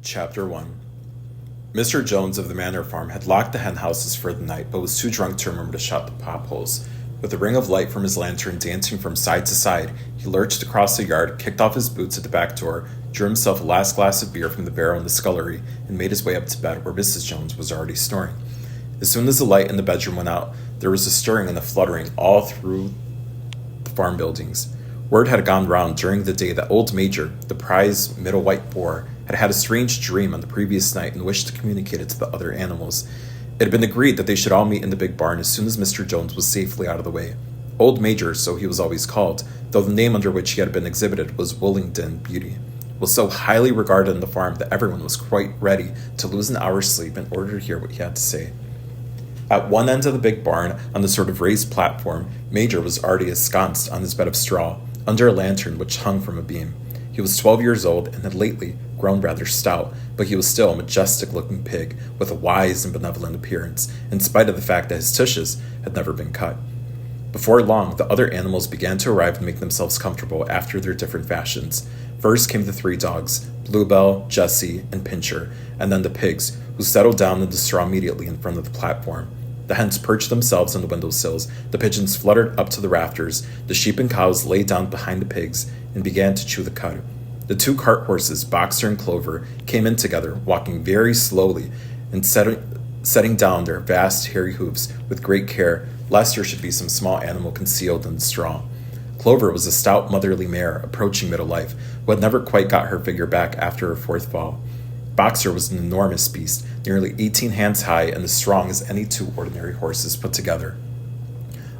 Chapter 1. Mr. Jones of the Manor Farm had locked the hen houses for the night, but was too drunk to remember to shut the potholes. With a ring of light from his lantern dancing from side to side, he lurched across the yard, kicked off his boots at the back door, drew himself a last glass of beer from the barrel in the scullery, and made his way up to bed where Mrs. Jones was already snoring. As soon as the light in the bedroom went out, there was a stirring and a fluttering all through the farm buildings. Word had gone round during the day that old Major, the prize middle white boar, had had a strange dream on the previous night and wished to communicate it to the other animals. It had been agreed that they should all meet in the big barn as soon as Mr. Jones was safely out of the way. Old Major, so he was always called, though the name under which he had been exhibited was Wollington Beauty, was so highly regarded in the farm that everyone was quite ready to lose an hour's sleep in order to hear what he had to say. At one end of the big barn, on the sort of raised platform, Major was already ensconced on his bed of straw, under a lantern which hung from a beam. He was 12 years old and had lately grown rather stout, but he was still a majestic-looking pig with a wise and benevolent appearance, in spite of the fact that his tushes had never been cut. Before long, the other animals began to arrive and make themselves comfortable after their different fashions. First came the three dogs, Bluebell, Jessie, and Pincher, and then the pigs, who settled down in the straw immediately in front of the platform. The hens perched themselves on the windowsills, the pigeons fluttered up to the rafters, the sheep and cows lay down behind the pigs and began to chew the cud. The two cart horses, Boxer and Clover, came in together, walking very slowly and setting down their vast hairy hoofs with great care, lest there should be some small animal concealed in the straw. Clover was a stout motherly mare approaching middle life, who had never quite got her figure back after her fourth fall. Boxer was an enormous beast, nearly 18 hands high and as strong as any two ordinary horses put together.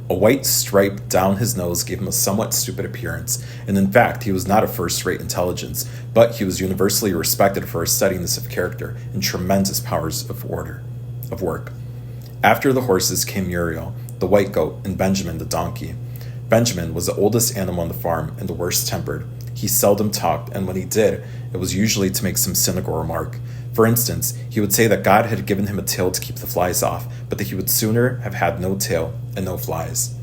A white stripe down his nose gave him a somewhat stupid appearance, and in fact he was not of first-rate intelligence, but he was universally respected for his steadiness of character and tremendous powers of work. After the horses came Muriel, the white goat, and Benjamin the donkey. Benjamin was the oldest animal on the farm and the worst-tempered. He seldom talked, and when he did, it was usually to make some cynical remark. For instance, he would say that God had given him a tail to keep the flies off, but that he would sooner have had no tail and no flies.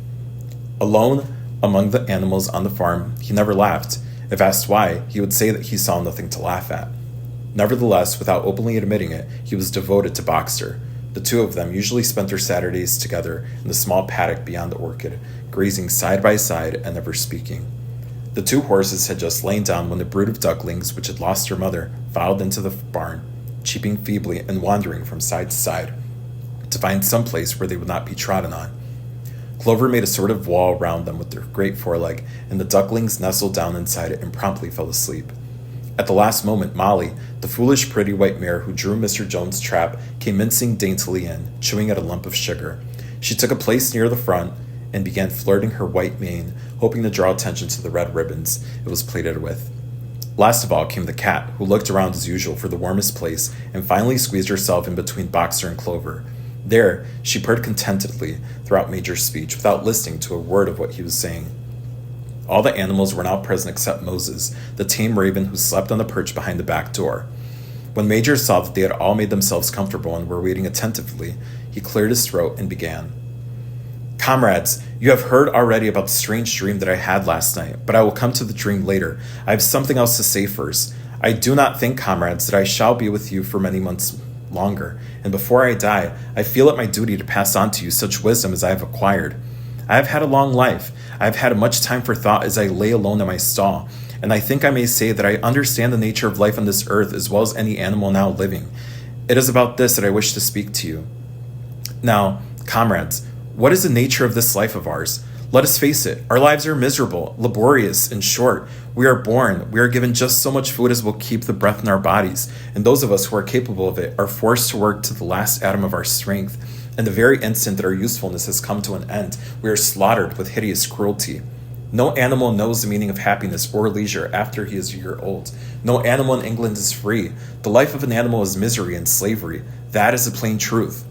Alone among the animals on the farm, he never laughed. If asked why, he would say that he saw nothing to laugh at. Nevertheless, without openly admitting it, he was devoted to Boxer. The two of them usually spent their Saturdays together in the small paddock beyond the orchard, grazing side by side and never speaking. The two horses had just lain down when the brood of ducklings, which had lost their mother, filed into the barn, cheeping feebly and wandering from side to side, to find some place where they would not be trodden on. Clover made a sort of wall round them with their great foreleg, and the ducklings nestled down inside it and promptly fell asleep. At the last moment, Molly, the foolish pretty white mare who drew Mr. Jones' trap, came mincing daintily in, chewing at a lump of sugar. She took a place near the front and began flirting her white mane, hoping to draw attention to the red ribbons it was plaited with. Last of all came the cat, who looked around as usual for the warmest place and finally squeezed herself in between Boxer and Clover. There, she purred contentedly throughout Major's speech without listening to a word of what he was saying. All the animals were now present except Moses, the tame raven who slept on the perch behind the back door. When Major saw that they had all made themselves comfortable and were waiting attentively, he cleared his throat and began. Comrades, you have heard already about the strange dream that I had last night, but I will come to the dream later. I have something else to say first. I do not think, comrades, that I shall be with you for many months longer, and before I die, I feel it my duty to pass on to you such wisdom as I have acquired. I have had a long life. I have had much time for thought as I lay alone in my stall, and I think I may say that I understand the nature of life on this earth as well as any animal now living. It is about this that I wish to speak to you. Now, comrades, what is the nature of this life of ours? Let us face it, our lives are miserable, laborious, and short. We are born, we are given just so much food as will keep the breath in our bodies, and those of us who are capable of it are forced to work to the last atom of our strength. And the very instant that our usefulness has come to an end, we are slaughtered with hideous cruelty. No animal knows the meaning of happiness or leisure after he is a year old. No animal in England is free. The life of an animal is misery and slavery. That is the plain truth.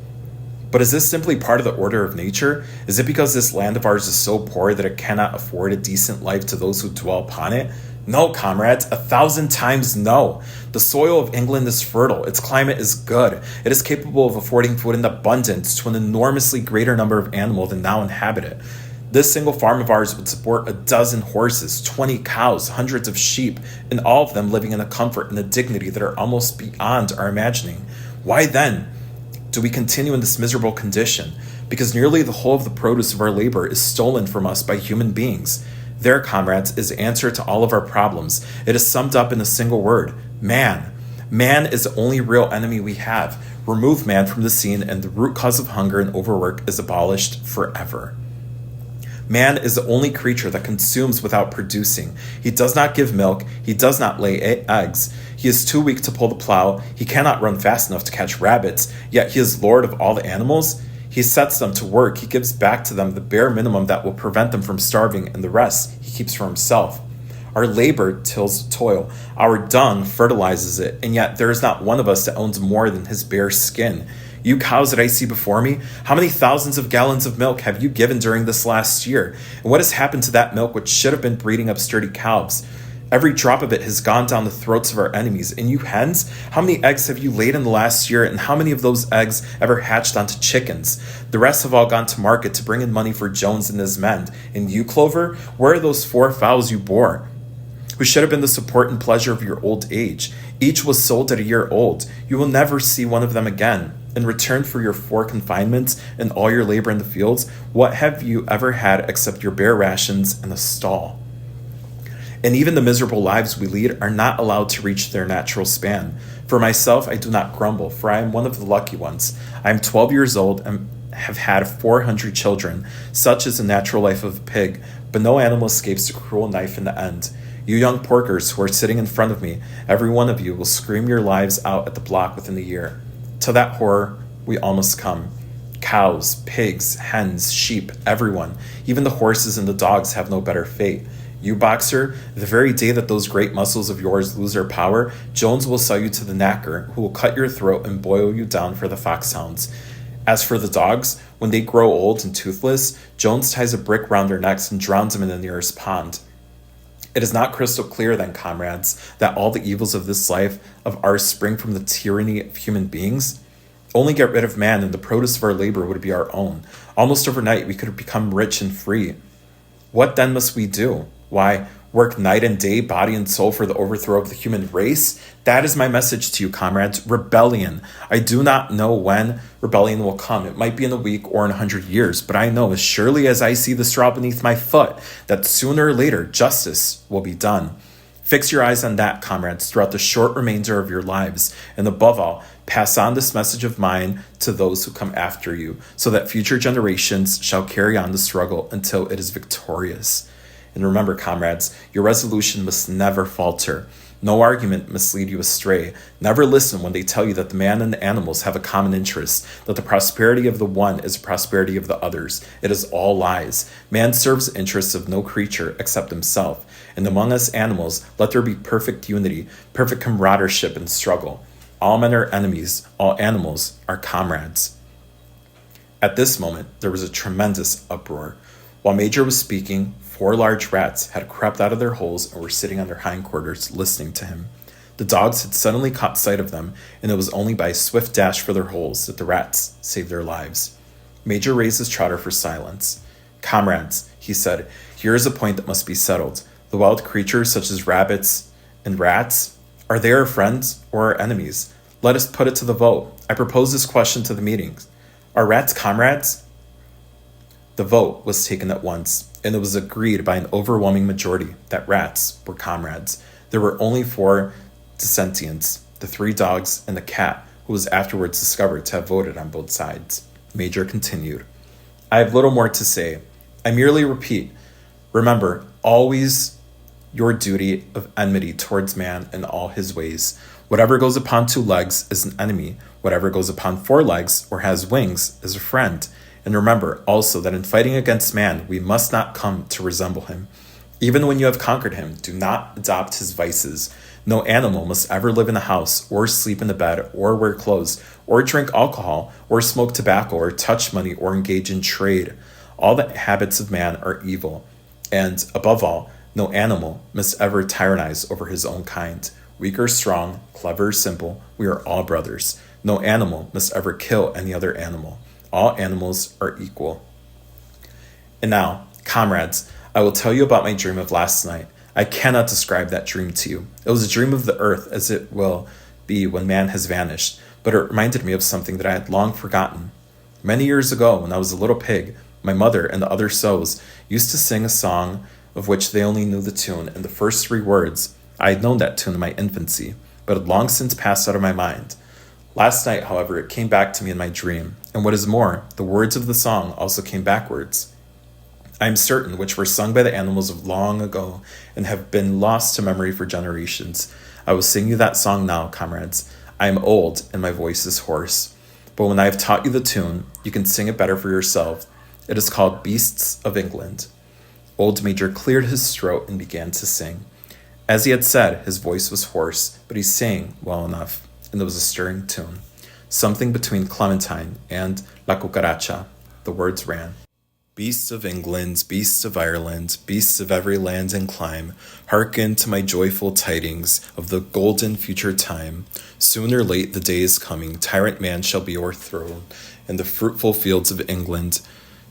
But is this simply part of the order of nature? Is it because this land of ours is so poor that it cannot afford a decent life to those who dwell upon it? No, comrades, 1,000 times no. The soil of England is fertile, its climate is good, it is capable of affording food in abundance to an enormously greater number of animals than now inhabit it. This single farm of ours would support a dozen horses, 20 cows, hundreds of sheep, and all of them living in a comfort and a dignity that are almost beyond our imagining. Why then do we continue in this miserable condition? Because nearly the whole of the produce of our labor is stolen from us by human beings. There, comrades, is the answer to all of our problems. It is summed up in a single word: man. Man is the only real enemy we have. Remove man from the scene, and the root cause of hunger and overwork is abolished forever. Man is the only creature that consumes without producing. He does not give milk. He does not lay eggs. He is too weak to pull the plow. He cannot run fast enough to catch rabbits, yet he is lord of all the animals. He sets them to work. He gives back to them the bare minimum that will prevent them from starving, and the rest he keeps for himself. Our labor tills toil. Our dung fertilizes it, and yet there is not one of us that owns more than his bare skin. You cows that I see before me, how many thousands of gallons of milk have you given during this last year? And what has happened to that milk which should have been breeding up sturdy calves? Every drop of it has gone down the throats of our enemies. And you hens, how many eggs have you laid in the last year, and how many of those eggs ever hatched onto chickens? The rest have all gone to market to bring in money for Jones and his men. And you, Clover, where are those 4 fowls you bore, who should have been the support and pleasure of your old age? Each was sold at a year old. You will never see one of them again. In return for your 4 confinements and all your labor in the fields, what have you ever had except your bare rations and a stall? And even the miserable lives we lead are not allowed to reach their natural span. For myself, I do not grumble, for I am one of the lucky ones. I am 12 years old and have had 400 children. Such is the natural life of a pig, but no animal escapes the cruel knife in the end. You young porkers who are sitting in front of me, every one of you will scream your lives out at the block within the year. To that horror, we all must come. Cows, pigs, hens, sheep, everyone, even the horses and the dogs have no better fate. You, boxer, the very day that those great muscles of yours lose their power, Jones will sell you to the knacker, who will cut your throat and boil you down for the foxhounds. As for the dogs, when they grow old and toothless, Jones ties a brick round their necks and drowns them in the nearest pond. It is not crystal clear, then, comrades, that all the evils of this life of ours spring from the tyranny of human beings? Only get rid of man, and the produce of our labor would be our own. Almost overnight, we could have become rich and free. What then must we do? Why, work night and day, body and soul, for the overthrow of the human race? That is my message to you, comrades. Rebellion. I do not know when rebellion will come. It might be in a week or in 100 years, but I know as surely as I see the straw beneath my foot that sooner or later justice will be done. Fix your eyes on that, comrades, throughout the short remainder of your lives, and above all, pass on this message of mine to those who come after you, so that future generations shall carry on the struggle until it is victorious. And remember, comrades, your resolution must never falter. No argument must lead you astray. Never listen when they tell you that the man and the animals have a common interest, that the prosperity of the one is the prosperity of the others. It is all lies. Man serves the interests of no creature except himself. And among us animals, let there be perfect unity, perfect camaradereship in struggle. All men are enemies. All animals are comrades. At this moment, there was a tremendous uproar. While Major was speaking, 4 large rats had crept out of their holes and were sitting on their hindquarters listening to him. The dogs had suddenly caught sight of them, and it was only by a swift dash for their holes that the rats saved their lives. Major raised his trotter for silence. Comrades, he said, here is a point that must be settled. The wild creatures such as rabbits and rats, are they our friends or our enemies? Let us put it to the vote. I propose this question to the meetings. Are rats comrades? The vote was taken at once, and it was agreed by an overwhelming majority that rats were comrades. There were only 4 dissentients, the 3 dogs and the cat, who was afterwards discovered to have voted on both sides. Major continued, I have little more to say. I merely repeat, remember always your duty of enmity towards man in all his ways. Whatever goes upon 2 legs is an enemy. Whatever goes upon 4 legs or has wings is a friend. And remember also that in fighting against man, we must not come to resemble him. Even when you have conquered him, do not adopt his vices. No animal must ever live in a house, or sleep in a bed, or wear clothes, or drink alcohol, or smoke tobacco, or touch money, or engage in trade. All the habits of man are evil. And, above all, no animal must ever tyrannize over his own kind. Weak or strong, clever or simple, we are all brothers. No animal must ever kill any other animal. All animals are equal. And now, Comrades, I will tell you about my dream of last night. I cannot describe that dream to you. It was a dream of the earth as it will be when man has vanished, but it reminded me of something that I had long forgotten. Many years ago, when I was a little pig, my mother and the other sows used to sing a song of which they only knew the tune and the first three words. I had known that tune in my infancy, but had long since passed out of my mind. Last night, however, it came back to me in my dream, and what is more, the words of the song also came backwards. I am certain which were sung by the animals of long ago and have been lost to memory for generations. I will sing you that song now, comrades. I am old and my voice is hoarse. But when I have taught you the tune, you can sing it better for yourself. It is called Beasts of England. Old Major cleared his throat and began to sing. As he had said, his voice was hoarse, but he sang well enough, and it was a stirring tune. Something between Clementine and La Cucaracha. The words ran. Beasts of England, beasts of Ireland, beasts of every land and clime, hearken to my joyful tidings of the golden future time. Soon or late the day is coming, tyrant man shall be o'erthrown, and the fruitful fields of England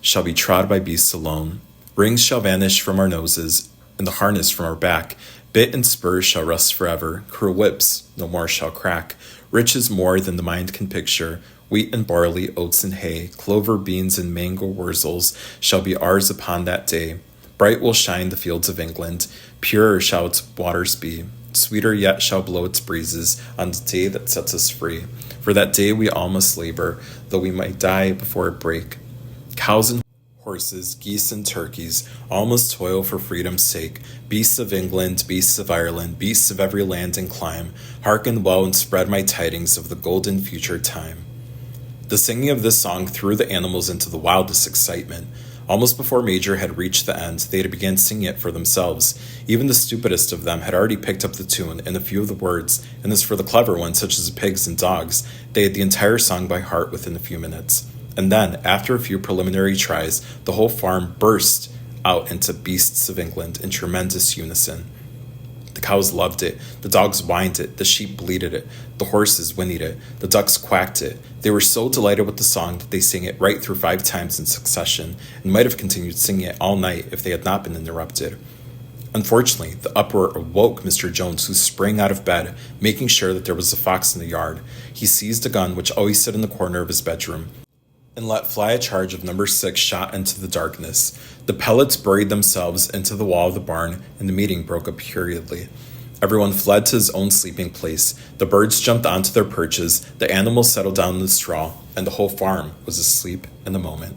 shall be trod by beasts alone. Rings shall vanish from our noses, and the harness from our back. Bit and spurs shall rust forever, cruel whips no more shall crack. Riches more than the mind can picture, wheat and barley, oats and hay, clover, beans, and mango wurzels shall be ours upon that day. Bright will shine the fields of England, purer shall its waters be, sweeter yet shall blow its breezes on the day that sets us free. For that day we all must labor, though we might die before it break. Cows and horses, geese and turkeys, all must toil for freedom's sake. Beasts of England, beasts of Ireland, beasts of every land and clime, hearken well and spread my tidings of the golden future time. The singing of this song threw the animals into the wildest excitement. Almost before Major had reached the end, they had begun singing it for themselves. Even the stupidest of them had already picked up the tune and a few of the words, and as for the clever ones, such as the pigs and dogs, they had the entire song by heart within a few minutes. And then, after a few preliminary tries, the whole farm burst out into Beasts of England in tremendous unison. The cows loved it, the dogs whined it, the sheep bleated it, the horses whinnied it, the ducks quacked it. They were so delighted with the song that they sang it right through 5 times in succession, and might have continued singing it all night if they had not been interrupted. Unfortunately, the uproar awoke Mr. Jones, who sprang out of bed, making sure that there was a fox in the yard. He seized a gun which always stood in the corner of his bedroom, and let fly a charge of number 6 shot into the darkness. The pellets buried themselves into the wall of the barn, and the meeting broke up hurriedly. Everyone fled to his own sleeping place. The birds jumped onto their perches, the animals settled down in the straw, and the whole farm was asleep in a moment.